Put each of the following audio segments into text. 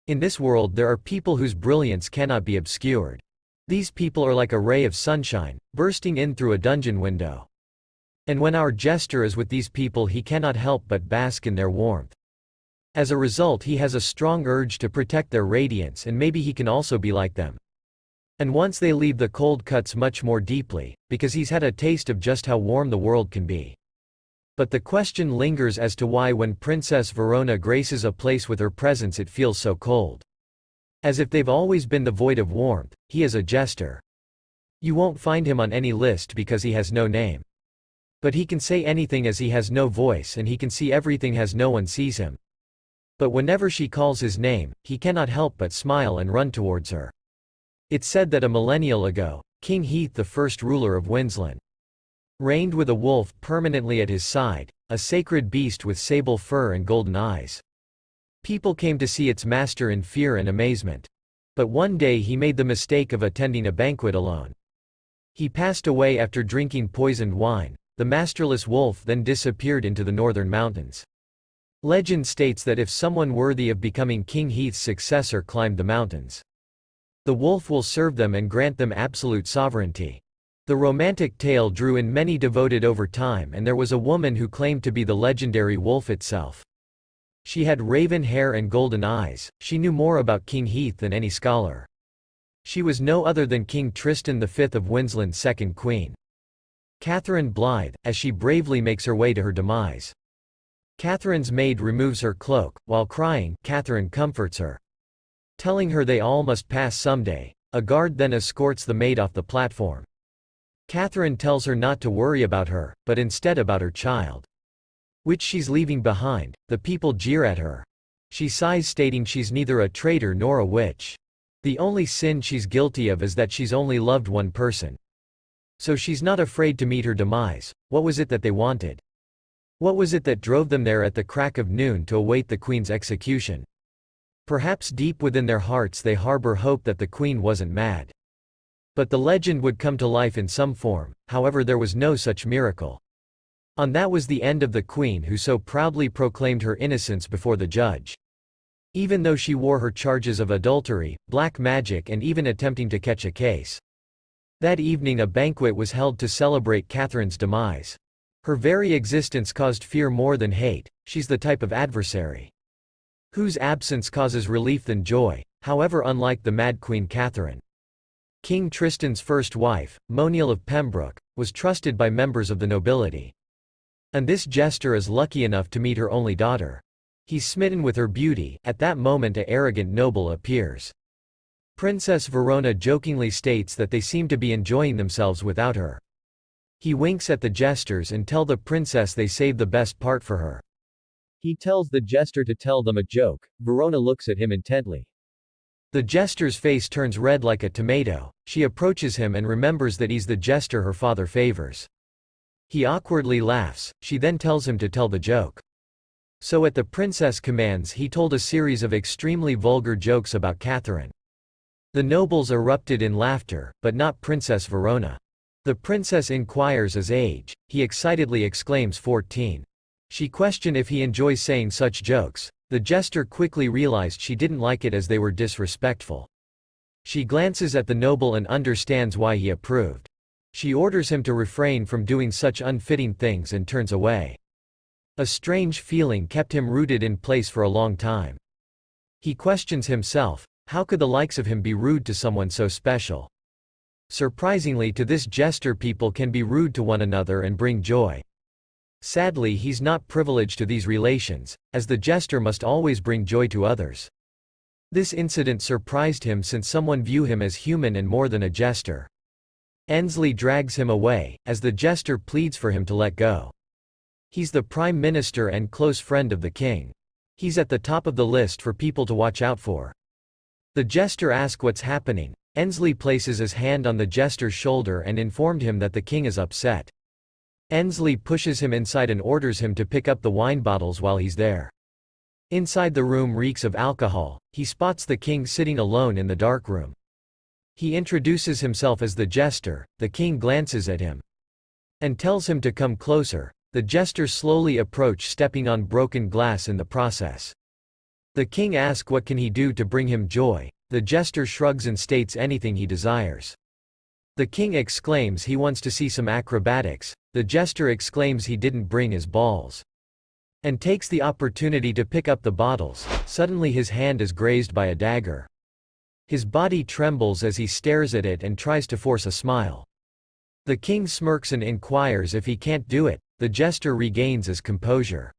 In this world there are people whose brilliance cannot be obscured. These people are like a ray of sunshine, bursting in through a dungeon window. And when our jester is with these people he cannot help but bask in their warmth. As a result he has a strong urge to protect their radiance, and maybe he can also be like them. And once they leave, the cold cuts much more deeply, because he's had a taste of just how warm the world can be. But the question lingers as to why when Princess Verona graces a place with her presence it feels so cold. As if they've always been devoid of warmth. He is a jester. You won't find him on any list because he has no name. But he can say anything as he has no voice, and he can see everything as no one sees him. But whenever she calls his name, he cannot help but smile and run towards her. It's said that a millennial ago, King Heath, the first ruler of Windsland, reigned with a wolf permanently at his side, a sacred beast with sable fur and golden eyes. People came to see its master in fear and amazement. But one day he made the mistake of attending a banquet alone. He passed away after drinking poisoned wine. The masterless wolf then disappeared into the northern mountains. Legend states that if someone worthy of becoming King Heath's successor climbed the mountains, the wolf will serve them and grant them absolute sovereignty. The romantic tale drew in many devoted over time, and there was a woman who claimed to be the legendary wolf itself. She had raven hair and golden eyes. She knew more about King Heath than any scholar. She was no other than King Tristan V of Windsland's second queen, Catherine Blythe, as she bravely makes her way to her demise. Catherine's maid removes her cloak. While crying, Catherine comforts her, telling her they all must pass someday. A guard then escorts the maid off the platform. Catherine tells her not to worry about her, but instead about her child, which she's leaving behind. The people jeer at her. She sighs, stating she's neither a traitor nor a witch. The only sin she's guilty of is that she's only loved one person. So she's not afraid to meet her demise. What was it that they wanted? What was it that drove them there at the crack of noon to await the Queen's execution? Perhaps deep within their hearts they harbor hope that the Queen wasn't mad. But the legend would come to life in some form. However, there was no such miracle. And that was the end of the Queen, who so proudly proclaimed her innocence before the judge. Even though she wore her charges of adultery, black magic, and even attempting to catch a case. That evening a banquet was held to celebrate Catherine's demise. Her very existence caused fear more than hate. She's the type of adversary whose absence causes relief than joy, however unlike the mad Queen Catherine. King Tristan's first wife, Moniel of Pembroke, was trusted by members of the nobility. And this jester is lucky enough to meet her only daughter. He's smitten with her beauty. At that moment an arrogant noble appears. Princess Verona jokingly states that they seem to be enjoying themselves without her. He winks at the jesters and tells the princess they saved the best part for her. He tells the jester to tell them a joke. Verona looks at him intently. The jester's face turns red like a tomato. She approaches him and remembers that he's the jester her father favors. He awkwardly laughs. She then tells him to tell the joke. So at the princess' commands he told a series of extremely vulgar jokes about Catherine. The nobles erupted in laughter, but not Princess Verona. The princess inquires his age. He excitedly exclaims 14. She questioned if he enjoys saying such jokes. The jester quickly realized she didn't like it as they were disrespectful. She glances at the noble and understands why he approved. She orders him to refrain from doing such unfitting things and turns away. A strange feeling kept him rooted in place for a long time. He questions himself, how could the likes of him be rude to someone so special? Surprisingly, to this jester people can be rude to one another and bring joy. Sadly, he's not privileged to these relations, as the jester must always bring joy to others. This incident surprised him, since someone view him as human and more than a jester. Ensley drags him away, as the jester pleads for him to let go. He's the prime minister and close friend of the king. He's at the top of the list for people to watch out for. The jester asks what's happening. Ensley places his hand on the jester's shoulder and informed him that the king is upset. Ensley pushes him inside and orders him to pick up the wine bottles while he's there. Inside, the room reeks of alcohol. He spots the king sitting alone in the dark room. He introduces himself as the jester. The king glances at him and tells him to come closer. The jester slowly approaches, stepping on broken glass in the process. The king asks what can he do to bring him joy. The jester shrugs and states anything he desires. The king exclaims he wants to see some acrobatics. The jester exclaims he didn't bring his balls, and takes the opportunity to pick up the bottles. Suddenly his hand is grazed by a dagger. His body trembles as he stares at it and tries to force a smile. The king smirks and inquires if he can't do it. The jester regains his composure.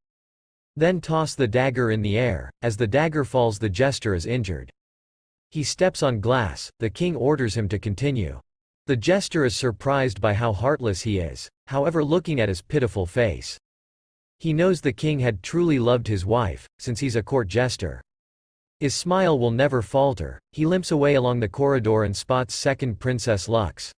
Then toss the dagger in the air. As the dagger falls, the jester is injured. He steps on glass. The king orders him to continue. The jester is surprised by how heartless he is, however, looking at his pitiful face, he knows the king had truly loved his wife, since he's a court jester. His smile will never falter. He limps away along the corridor and spots second Princess Lux.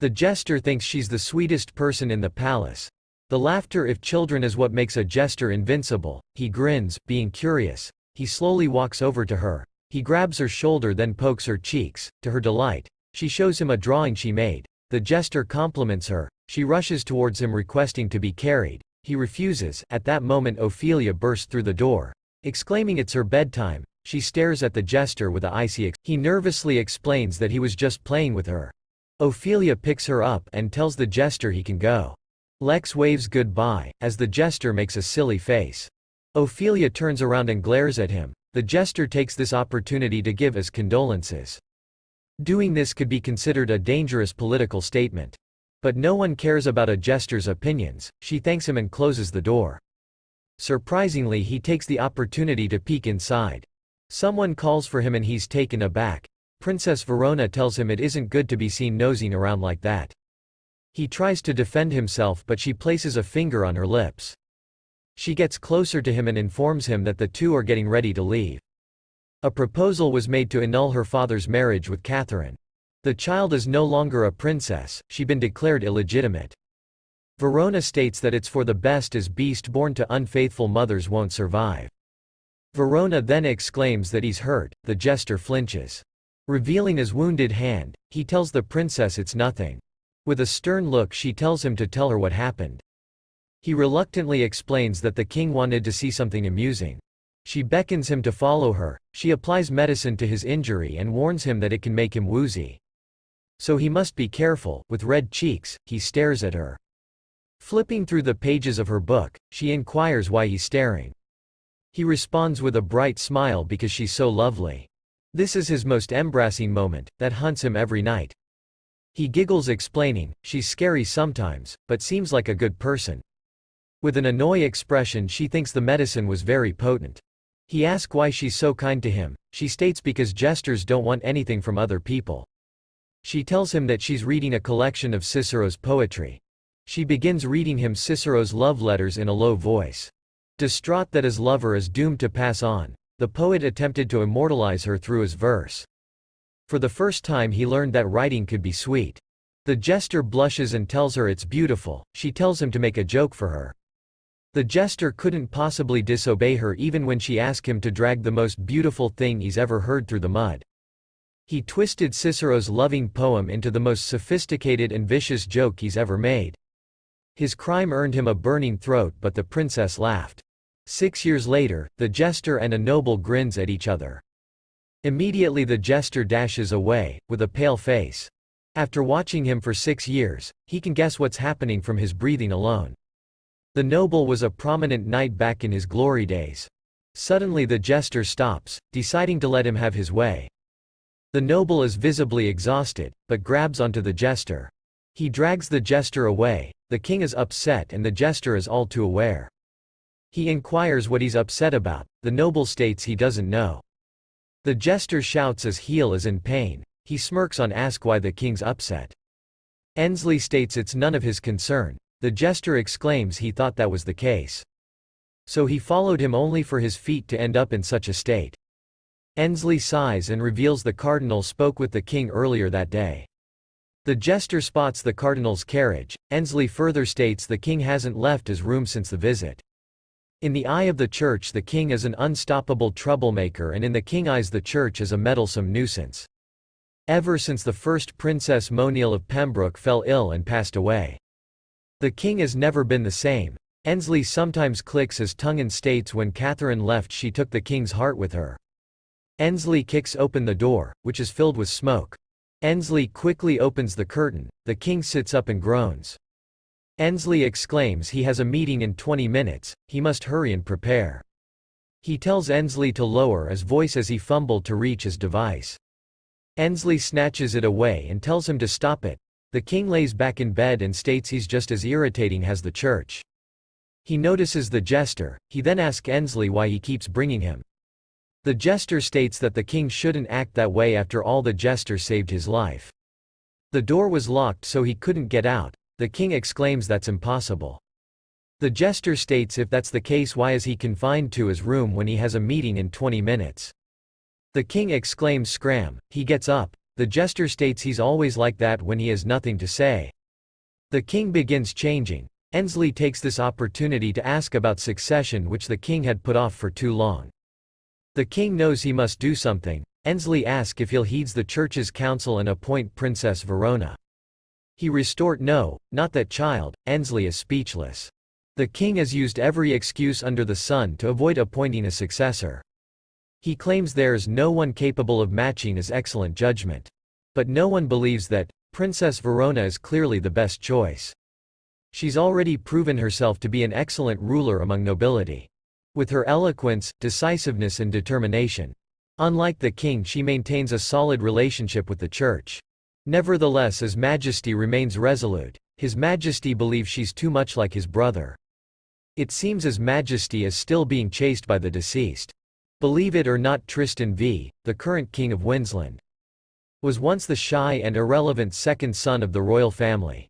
The jester thinks she's the sweetest person in the palace. The laughter of children is what makes a jester invincible. He grins, being curious. He slowly walks over to her. He grabs her shoulder, then pokes her cheeks. To her delight, she shows him a drawing she made. The jester compliments her. She rushes towards him requesting to be carried. He refuses. At that moment Ophelia bursts through the door, exclaiming it's her bedtime. She stares at the jester with an icy He nervously explains that he was just playing with her. Ophelia picks her up and tells the jester he can go. Lex waves goodbye, as the jester makes a silly face. Ophelia turns around and glares at him. The jester takes this opportunity to give his condolences. Doing this could be considered a dangerous political statement. But no one cares about a jester's opinions. She thanks him and closes the door. Surprisingly, he takes the opportunity to peek inside. Someone calls for him and he's taken aback. Princess Verona tells him it isn't good to be seen nosing around like that. He tries to defend himself, but she places a finger on her lips. She gets closer to him and informs him that the two are getting ready to leave. A proposal was made to annul her father's marriage with Catherine. The child is no longer a princess, she'd been declared illegitimate. Verona states that it's for the best, as beast born to unfaithful mothers won't survive. Verona then exclaims that he's hurt. The jester flinches. Revealing his wounded hand, he tells the princess it's nothing. With a stern look, she tells him to tell her what happened. He reluctantly explains that the king wanted to see something amusing. She beckons him to follow her. She applies medicine to his injury and warns him that it can make him woozy. So he must be careful. With red cheeks, he stares at her. Flipping through the pages of her book, she inquires why he's staring. He responds with a bright smile because she's so lovely. This is his most embarrassing moment, that haunts him every night. He giggles, explaining, she's scary sometimes, but seems like a good person. With an annoyed expression, she thinks the medicine was very potent. He asks why she's so kind to him. She states because jesters don't want anything from other people. She tells him that she's reading a collection of Cicero's poetry. She begins reading him Cicero's love letters in a low voice. Distraught that his lover is doomed to pass on, the poet attempted to immortalize her through his verse. For the first time he learned that writing could be sweet. The jester blushes and tells her it's beautiful. She tells him to make a joke for her. The jester couldn't possibly disobey her even when she asked him to drag the most beautiful thing he's ever heard through the mud. He twisted Cicero's loving poem into the most sophisticated and vicious joke he's ever made. His crime earned him a burning throat, but the princess laughed. 6 years later, the jester and a noble grins at each other. Immediately the jester dashes away, with a pale face. After watching him for 6 years, he can guess what's happening from his breathing alone. The noble was a prominent knight back in his glory days. Suddenly the jester stops, deciding to let him have his way. The noble is visibly exhausted, but grabs onto the jester. He drags the jester away. The king is upset and the jester is all too aware. He inquires what he's upset about. The noble states he doesn't know. The jester shouts his heel is in pain. He smirks on ask why the king's upset. Ensley states it's none of his concern. The jester exclaims he thought that was the case. So he followed him only for his feet to end up in such a state. Ensley sighs and reveals the cardinal spoke with the king earlier that day. The jester spots the cardinal's carriage. Ensley further states the king hasn't left his room since the visit. In the eye of the church, the king is an unstoppable troublemaker, and in the king's eyes the church is a meddlesome nuisance. Ever since the first Princess Monil of Pembroke fell ill and passed away, the king has never been the same. Ensley sometimes clicks as Tungan states when Catherine left she took the king's heart with her. Ensley kicks open the door, which is filled with smoke. Ensley quickly opens the curtain, the king sits up and groans. Ensley exclaims he has a meeting in 20 minutes, he must hurry and prepare. He tells Ensley to lower his voice as he fumbled to reach his device. Ensley snatches it away and tells him to stop it. The king lays back in bed and states he's just as irritating as the church. He notices the jester, he then asks Ensley why he keeps bringing him. The jester states that the king shouldn't act that way, after all the jester saved his life. The door was locked so he couldn't get out. The king exclaims that's impossible. The jester states if that's the case why is he confined to his room when he has a meeting in 20 minutes. The king exclaims scram, he gets up. The jester states he's always like that when he has nothing to say. The king begins changing. Ensley takes this opportunity to ask about succession which the king had put off for too long. The king knows he must do something. Ensley asks if he'll heed the church's counsel and appoint Princess Verona. He restort no, not that child. Ensley is speechless. The king has used every excuse under the sun to avoid appointing a successor. He claims there's no one capable of matching his excellent judgment. But no one believes that. Princess Verona is clearly the best choice. She's already proven herself to be an excellent ruler among nobility. With her eloquence, decisiveness and determination. Unlike the king, she maintains a solid relationship with the church. Nevertheless, His Majesty remains resolute. His Majesty believes she's too much like his brother. It seems His Majesty is still being chased by the deceased. Believe it or not, Tristan V, the current king of Windsland, was once the shy and irrelevant second son of the royal family.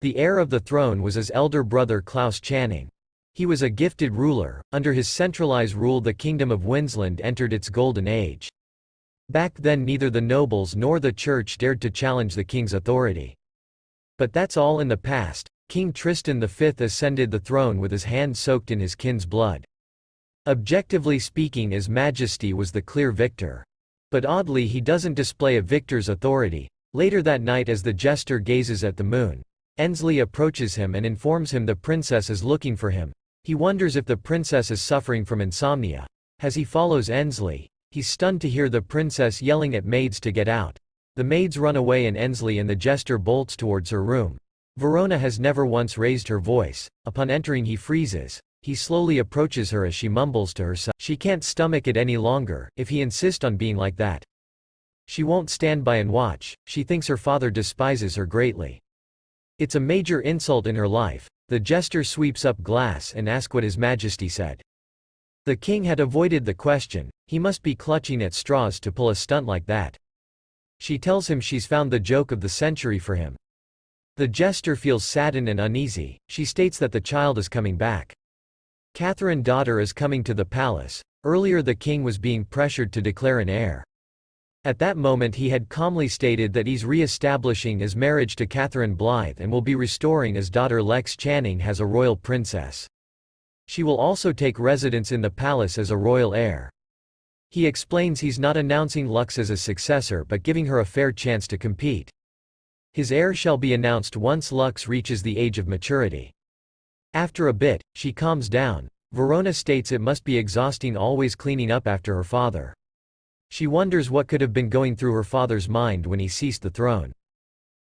The heir of the throne was his elder brother Klaus Channing. He was a gifted ruler. Under his centralized rule the kingdom of Windsland entered its golden age. Back then neither the nobles nor the church dared to challenge the king's authority. But that's all in the past. King Tristan V ascended the throne with his hand soaked in his kin's blood. Objectively speaking, His Majesty was the clear victor. But oddly he doesn't display a victor's authority. Later that night, as the jester gazes at the moon, Ensley approaches him and informs him the princess is looking for him. He wonders if the princess is suffering from insomnia. As he follows Ensley, he's stunned to hear the princess yelling at maids to get out. The maids run away and Ensley and the jester bolts towards her room. Verona has never once raised her voice. Upon entering he freezes. He slowly approaches her as she mumbles to herself. She can't stomach it any longer, if he insists on being like that. She won't stand by and watch. She thinks her father despises her greatly. It's a major insult in her life. The jester sweeps up glass and asks what His Majesty said. The king had avoided the question. He must be clutching at straws to pull a stunt like that. She tells him she's found the joke of the century for him. The jester feels saddened and uneasy. She states that the child is coming back. Catherine daughter is coming to the palace. Earlier the king was being pressured to declare an heir. At that moment he had calmly stated that he's re-establishing his marriage to Catherine Blythe and will be restoring his daughter Lex Channing as a royal princess. She will also take residence in the palace as a royal heir. He explains he's not announcing Lux as a successor but giving her a fair chance to compete. His heir shall be announced once Lux reaches the age of maturity. After a bit, she calms down. Verona states it must be exhausting always cleaning up after her father. She wonders what could have been going through her father's mind when he seized the throne.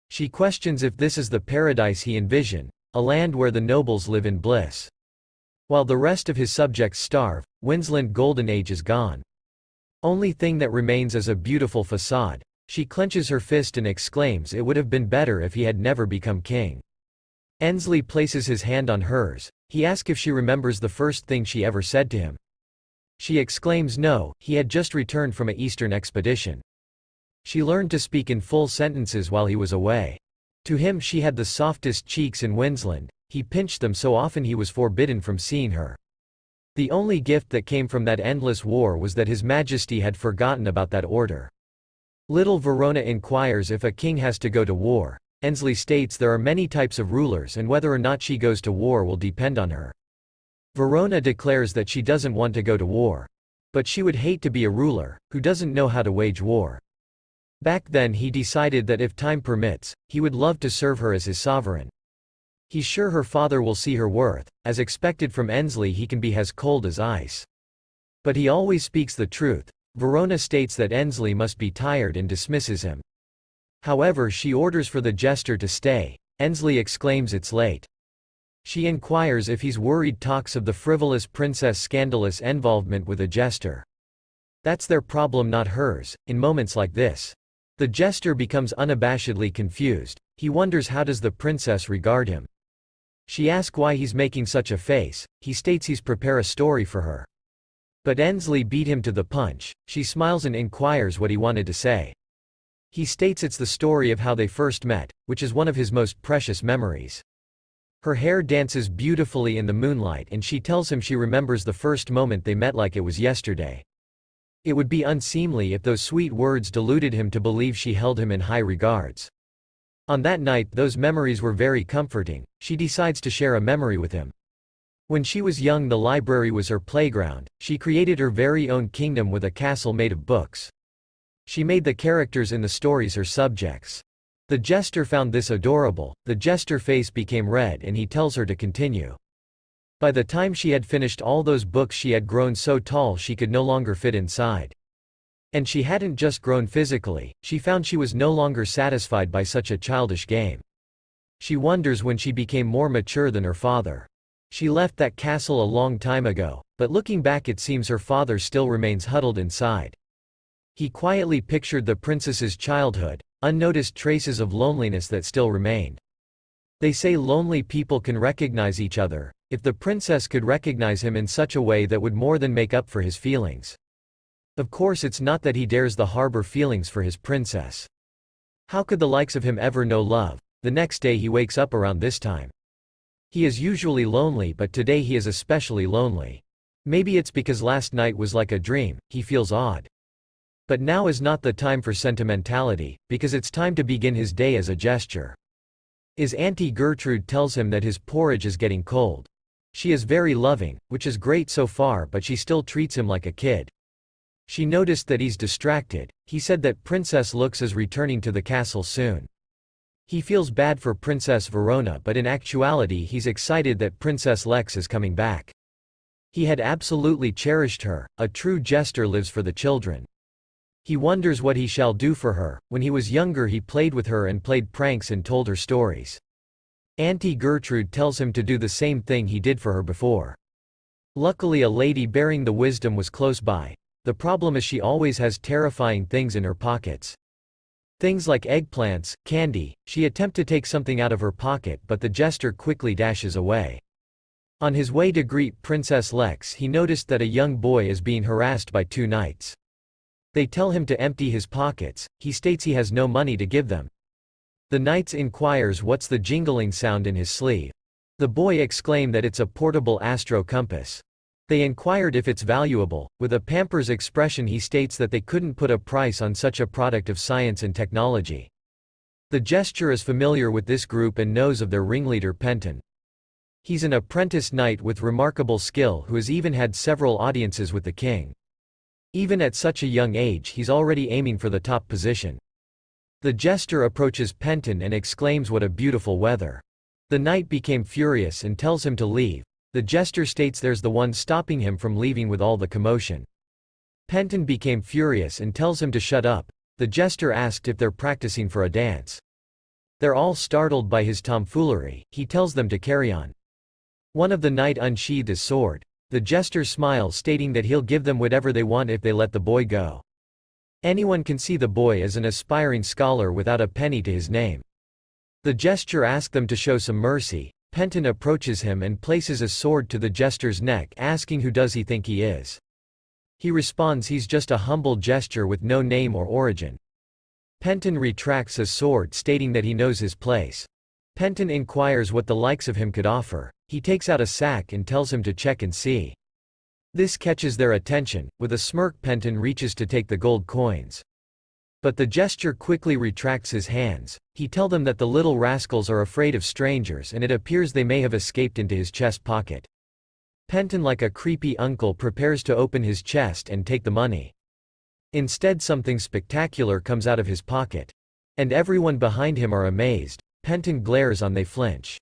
She questions if this is the paradise he envisioned, a land where the nobles live in bliss. While the rest of his subjects starve, Windsland golden age is gone. Only thing that remains is a beautiful facade. She clenches her fist and exclaims it would have been better if he had never become king. Ensley places his hand on hers. He asks if she remembers the first thing she ever said to him. She exclaims no, he had just returned from an eastern expedition. She learned to speak in full sentences while he was away. To him she had the softest cheeks in Windsland. He pinched them so often he was forbidden from seeing her. The only gift that came from that endless war was that His Majesty had forgotten about that order. Little Verona inquires if a king has to go to war. Ensley states there are many types of rulers and whether or not she goes to war will depend on her. Verona declares that she doesn't want to go to war. But she would hate to be a ruler who doesn't know how to wage war. Back then he decided that if time permits, he would love to serve her as his sovereign. He's sure her father will see her worth. As expected from Ensley, he can be as cold as ice. But he always speaks the truth. Verona states that Ensley must be tired and dismisses him. However, she orders for the jester to stay. Ensley exclaims it's late. She inquires if he's worried, talks of the frivolous princess' scandalous involvement with a jester. That's their problem, not hers. In moments like this, the jester becomes unabashedly confused. He wonders how does the princess regard him. She asks why he's making such a face. He states he's prepare a story for her. But Ensley beat him to the punch. She smiles and inquires what he wanted to say. He states it's the story of how they first met, which is one of his most precious memories. Her hair dances beautifully in the moonlight and she tells him she remembers the first moment they met like it was yesterday. It would be unseemly if those sweet words deluded him to believe she held him in high regards. On that night those memories were very comforting. She decides to share a memory with him. When she was young, the library was her playground. She created her very own kingdom with a castle made of books. She made the characters in the stories her subjects. The jester found this adorable. The jester's face became red and he tells her to continue. By the time she had finished all those books, she had grown so tall she could no longer fit inside. And she hadn't just grown physically, she found she was no longer satisfied by such a childish game. She wonders when she became more mature than her father. She left that castle a long time ago, but looking back it seems her father still remains huddled inside. He quietly pictured the princess's childhood, unnoticed traces of loneliness that still remained. They say lonely people can recognize each other. If the princess could recognize him in such a way, that would more than make up for his feelings. Of course, it's not that he dares to harbor feelings for his princess. How could the likes of him ever know love? The next day he wakes up around this time. He is usually lonely, but today he is especially lonely. Maybe it's because last night was like a dream. He feels odd. But now is not the time for sentimentality, because it's time to begin his day as a gesture. His Auntie Gertrude tells him that his porridge is getting cold. She is very loving, which is great so far, but she still treats him like a kid. She noticed that he's distracted. He said that Princess Lux is returning to the castle soon. He feels bad for Princess Verona, but in actuality he's excited that Princess Lex is coming back. He had absolutely cherished her. A true jester lives for the children. He wonders what he shall do for her. When he was younger he played with her and played pranks and told her stories. Auntie Gertrude tells him to do the same thing he did for her before. Luckily a lady bearing the wisdom was close by. The problem is she always has terrifying things in her pockets. Things like eggplants, candy. She attempts to take something out of her pocket, but the jester quickly dashes away. On his way to greet Princess Lex he noticed that a young boy is being harassed by two knights. They tell him to empty his pockets. He states he has no money to give them. The knights inquires what's the jingling sound in his sleeve. The boy exclaims that it's a portable astro compass. They inquired if it's valuable. With a pamper's expression he states that they couldn't put a price on such a product of science and technology. The jester is familiar with this group and knows of their ringleader Penton. He's an apprentice knight with remarkable skill who has even had several audiences with the king. Even at such a young age he's already aiming for the top position. The jester approaches Penton and exclaims what a beautiful weather. The knight became furious and tells him to leave. The jester states there's the one stopping him from leaving with all the commotion. Penton became furious and tells him to shut up. The jester asked if they're practicing for a dance. They're all startled by his tomfoolery. He tells them to carry on. One of the knight unsheathed his sword. The jester smiles, stating that he'll give them whatever they want if they let the boy go. Anyone can see the boy as an aspiring scholar without a penny to his name. The jester asks them to show some mercy. Penton approaches him and places a sword to the jester's neck, asking who does he think he is. He responds he's just a humble jester with no name or origin. Penton retracts his sword, stating that he knows his place. Penton inquires what the likes of him could offer. He takes out a sack and tells him to check and see. This catches their attention. With a smirk Penton reaches to take the gold coins. But the jester quickly retracts his hands. He tells them that the little rascals are afraid of strangers and it appears they may have escaped into his chest pocket. Penton, like a creepy uncle, prepares to open his chest and take the money. Instead something spectacular comes out of his pocket. And everyone behind him are amazed. Penton glares on, they flinch.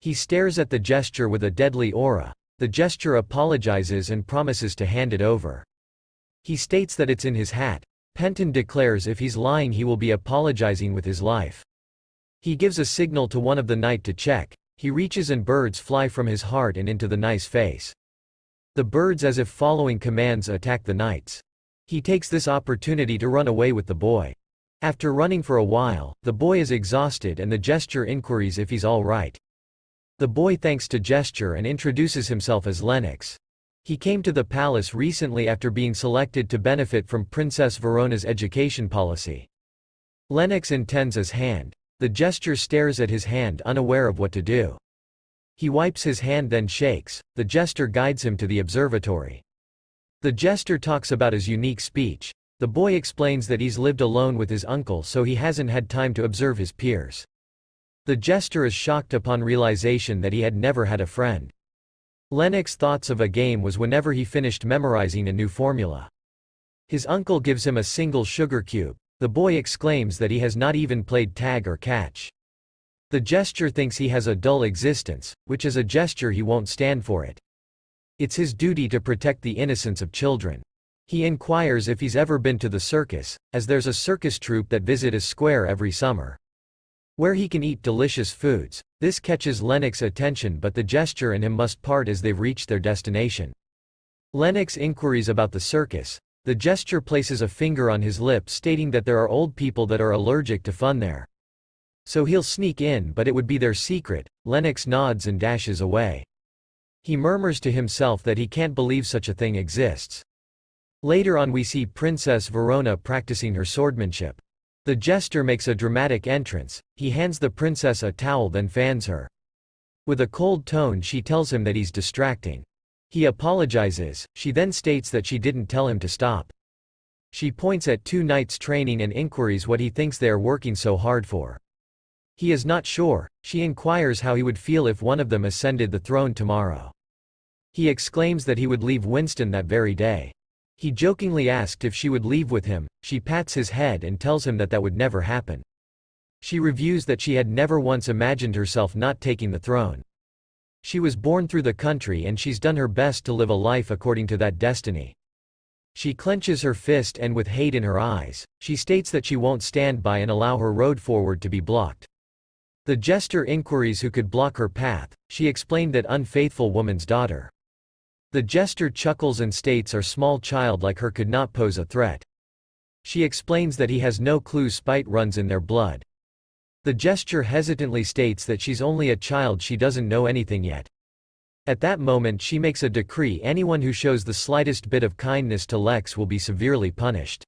He stares at the gesture with a deadly aura. The gesture apologizes and promises to hand it over. He states that it's in his hat. Penton declares if he's lying he will be apologizing with his life. He gives a signal to one of the knight to check. He reaches and birds fly from his heart and into the knight's face. The birds, as if following commands, attack the knights. He takes this opportunity to run away with the boy. After running for a while, the boy is exhausted and the gesture inquires if he's all right. The boy thanks to gesture and introduces himself as Lennox. He came to the palace recently after being selected to benefit from Princess Verona's education policy. Lennox intends his hand. The gesture stares at his hand, unaware of what to do. He wipes his hand, then shakes. The jester guides him to the observatory. The jester talks about his unique speech. The boy explains that he's lived alone with his uncle, so he hasn't had time to observe his peers. The jester is shocked upon realization that he had never had a friend. Lennox's thoughts of a game was whenever he finished memorizing a new formula. His uncle gives him a single sugar cube. The boy exclaims that he has not even played tag or catch. The jester thinks he has a dull existence, which is a gesture he won't stand for it. It's his duty to protect the innocence of children. He inquires if he's ever been to the circus, as there's a circus troupe that visit a square every summer, where he can eat delicious foods. This catches Lennox's attention, but the jester and him must part as they've reached their destination. Lennox inquiries about the circus. The jester places a finger on his lip, stating that there are old people that are allergic to fun there. So he'll sneak in, but it would be their secret. Lennox nods and dashes away. He murmurs to himself that he can't believe such a thing exists. Later on we see Princess Verona practicing her swordsmanship. The jester makes a dramatic entrance. He hands the princess a towel, then fans her. With a cold tone she tells him that he's distracting. He apologizes. She then states that she didn't tell him to stop. She points at two knights training and inquires what he thinks they are working so hard for. He is not sure. She inquires how he would feel if one of them ascended the throne tomorrow. He exclaims that he would leave Winston that very day. He jokingly asked if she would leave with him. She pats his head and tells him that that would never happen. She reviews that she had never once imagined herself not taking the throne. She was born through the country and she's done her best to live a life according to that destiny. She clenches her fist and with hate in her eyes, she states that she won't stand by and allow her road forward to be blocked. The jester inquires who could block her path. She explained that unfaithful woman's daughter. The jester chuckles and states a small child like her could not pose a threat. She explains that he has no clue spite runs in their blood. The jester hesitantly states that she's only a child, she doesn't know anything yet. At that moment she makes a decree: anyone who shows the slightest bit of kindness to Lex will be severely punished.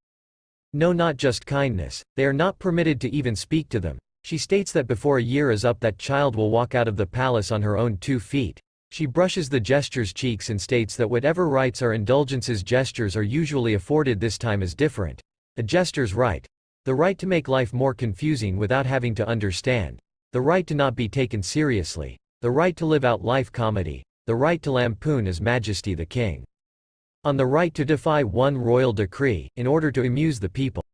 No, not just kindness, they are not permitted to even speak to them. She states that before a year is up that child will walk out of the palace on her own 2 feet. She brushes the jester's cheeks and states that whatever rights or indulgences jesters are usually afforded this time is different. A jester's right. The right to make life more confusing without having to understand. The right to not be taken seriously. The right to live out life comedy. The right to lampoon His Majesty the King. On the right to defy one royal decree, in order to amuse the people.